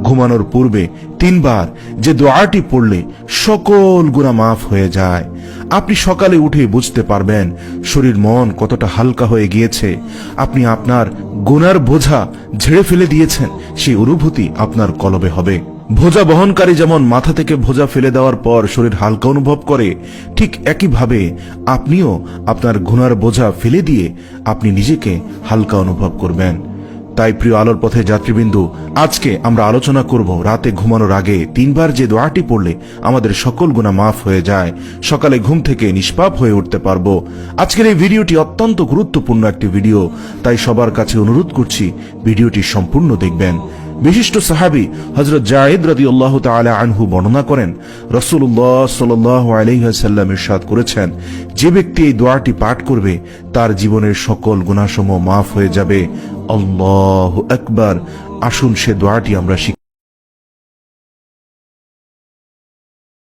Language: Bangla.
ঘুমানোর পূর্বে 3 বার যে দোয়াটি পড়লে সকল গুনাহ মাফ হয়ে যায়। আপনি সকালে উঠে বুঝতে পারবেন শরীর মন কতটা হালকা হয়ে গিয়েছে। আপনি আপনার গুনার বোঝা ঝেড়ে ফেলে দিয়েছেন, সেই অনুভূতি আপনার কলবে হবে। বোঝা বহনকারী যেমন মাথা থেকে বোঝা ফেলে দেওয়ার পর শরীর হালকা অনুভব করে, ঠিক একইভাবে আপনিও আপনার গুনার বোঝা ফেলে দিয়ে আপনি নিজেকে হালকা অনুভব করবেন। তাই প্রিয় আলোর পথে যাত্রীবৃন্দু, আজকে আমরা আলোচনা করব রাতে ঘুমানোর আগে 3 বার যে দোয়াটি পড়লে আমাদের সকল গুনাহ মাফ হয়ে যায়, সকালে ঘুম থেকে নিষ্পাপ হয়ে উঠতে পারবো। আজকের এই ভিডিওটি অত্যন্ত গুরুত্বপূর্ণ একটি ভিডিও, তাই সবার কাছে অনুরোধ করছি ভিডিওটি সম্পূর্ণ দেখবেন। বিশিষ্ট সাহাবী হযরত যায়েদ রাদিয়াল্লাহু তাআলা আনহু বর্ণনা করেন, রাসূলুল্লাহ সাল্লাল্লাহু আলাইহি ওয়াসাল্লাম ইরশাদ করেছেন, যে ব্যক্তি এই দোয়াটি পাঠ করবে তার জীবনের সকল গুনাহসমূহ মাফ হয়ে যাবে। আল্লাহু আকবার। আসুন সে দোয়াটি আমরা